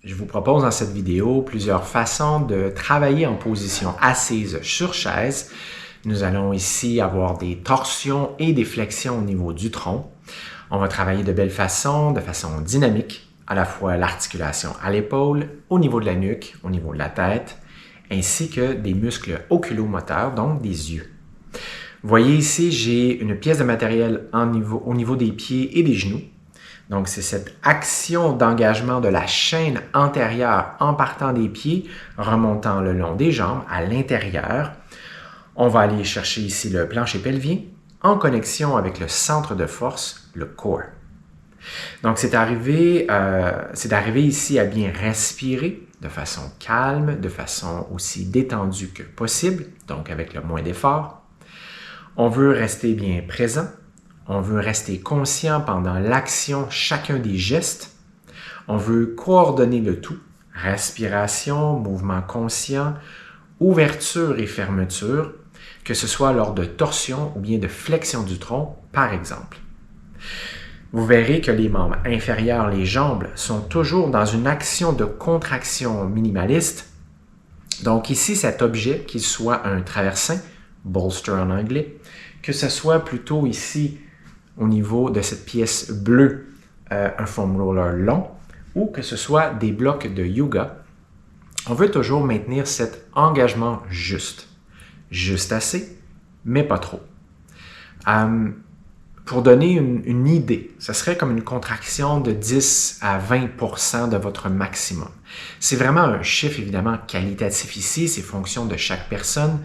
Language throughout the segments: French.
Je vous propose dans cette vidéo plusieurs façons de travailler en position assise sur chaise. Nous allons ici avoir des torsions et des flexions au niveau du tronc. On va travailler de belle façon, de façon dynamique, à la fois l'articulation à l'épaule, au niveau de la nuque, au niveau de la tête, ainsi que des muscles oculomoteurs, donc des yeux. Vous voyez ici, j'ai une pièce de matériel au niveau des pieds et des genoux. Donc, c'est cette action d'engagement de la chaîne antérieure en partant des pieds, remontant le long des jambes à l'intérieur. On va aller chercher ici le plancher pelvien en connexion avec le centre de force, le core. Donc, c'est d'arriver ici à bien respirer de façon calme, de façon aussi détendue que possible, donc avec le moins d'effort. On veut rester bien présent. On veut rester conscient pendant l'action, chacun des gestes. On veut coordonner le tout, respiration, mouvement conscient, ouverture et fermeture, que ce soit lors de torsion ou bien de flexion du tronc, par exemple. Vous verrez que les membres inférieurs, les jambes, sont toujours dans une action de contraction minimaliste. Donc ici, cet objet, qu'il soit un traversin, bolster en anglais, que ce soit plutôt ici au niveau de cette pièce bleue, un foam roller long, ou que ce soit des blocs de yoga, on veut toujours maintenir cet engagement juste. Juste assez, mais pas trop. Pour donner une idée, ce serait comme une contraction de 10 à 20% de votre maximum. C'est vraiment un chiffre évidemment qualitatif ici, c'est fonction de chaque personne.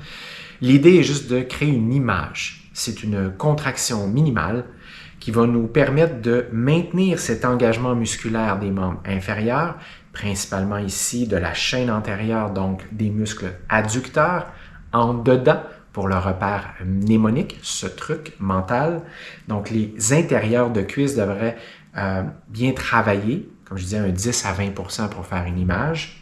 L'idée est juste de créer une image. C'est une contraction minimale qui va nous permettre de maintenir cet engagement musculaire des membres inférieurs, principalement ici de la chaîne antérieure, donc des muscles adducteurs, en dedans pour le repère mnémonique, ce truc mental. Donc les intérieurs de cuisses devraient bien travailler, comme je disais, un 10 à 20% pour faire une image.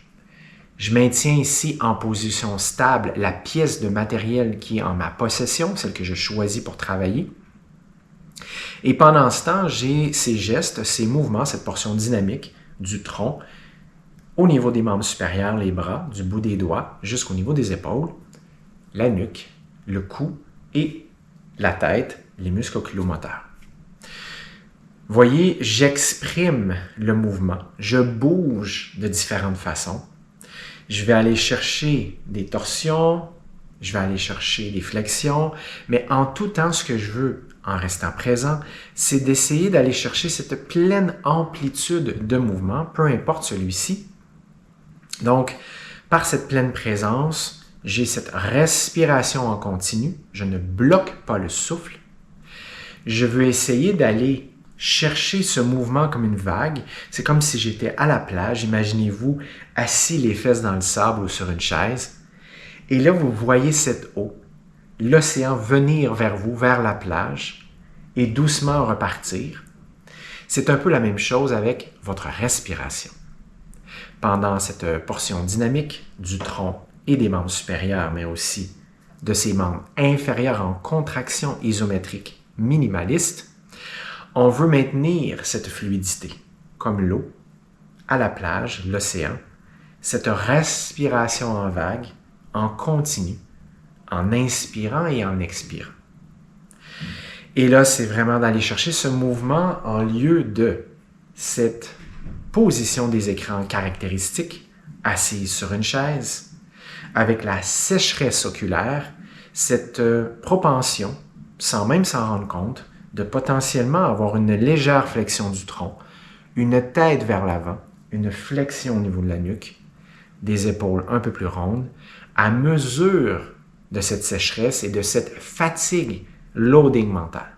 Je maintiens ici en position stable la pièce de matériel qui est en ma possession, celle que je choisis pour travailler. Et pendant ce temps, j'ai ces gestes, ces mouvements, cette portion dynamique du tronc au niveau des membres supérieurs, les bras, du bout des doigts jusqu'au niveau des épaules, la nuque, le cou et la tête, les muscles oculomoteurs. Voyez, j'exprime le mouvement, je bouge de différentes façons. Je vais aller chercher des torsions, je vais aller chercher des flexions, mais en tout temps, ce que je veux, en restant présent, c'est d'essayer d'aller chercher cette pleine amplitude de mouvement, peu importe celui-ci. Donc, par cette pleine présence, j'ai cette respiration en continu, je ne bloque pas le souffle. Je veux essayer d'aller chercher ce mouvement comme une vague. C'est comme si j'étais à la plage, imaginez-vous assis les fesses dans le sable ou sur une chaise. Et là, vous voyez cette eau, l'océan venir vers vous, vers la plage, et doucement repartir. C'est un peu la même chose avec votre respiration. Pendant cette portion dynamique du tronc et des membres supérieurs, mais aussi de ces membres inférieurs en contraction isométrique minimaliste, on veut maintenir cette fluidité, comme l'eau, à la plage, l'océan, cette respiration en vague, en continu, en inspirant et en expirant. Et là, c'est vraiment d'aller chercher ce mouvement en lieu de cette position des écrans caractéristique, assise sur une chaise, avec la sécheresse oculaire, cette propension, sans même s'en rendre compte, de potentiellement avoir une légère flexion du tronc, une tête vers l'avant, une flexion au niveau de la nuque, des épaules un peu plus rondes, à mesure de cette sécheresse et de cette fatigue loading mental.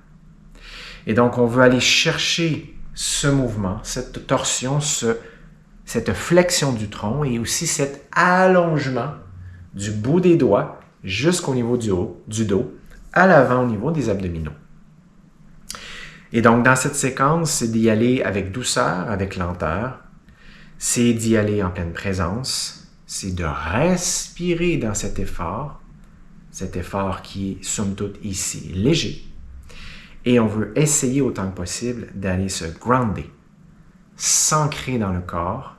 Et donc, on veut aller chercher ce mouvement, cette torsion, cette flexion du tronc et aussi cet allongement du bout des doigts jusqu'au niveau du dos, à l'avant au niveau des abdominaux. Et donc, dans cette séquence, c'est d'y aller avec douceur, avec lenteur. C'est d'y aller en pleine présence. C'est de respirer dans cet effort qui est, somme toute, ici, léger. Et on veut essayer autant que possible d'aller se grounder, s'ancrer dans le corps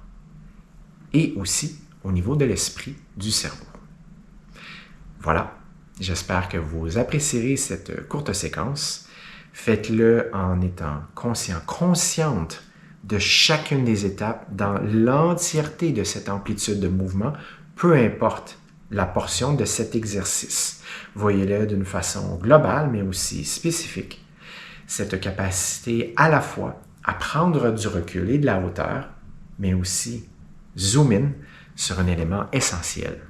et aussi au niveau de l'esprit du cerveau. Voilà, j'espère que vous apprécierez cette courte séquence. Faites-le en étant consciente de chacune des étapes dans l'entièreté de cette amplitude de mouvement, peu importe la portion de cet exercice. Voyez-le d'une façon globale, mais aussi spécifique. Cette capacité à la fois à prendre du recul et de la hauteur, mais aussi zoom in sur un élément essentiel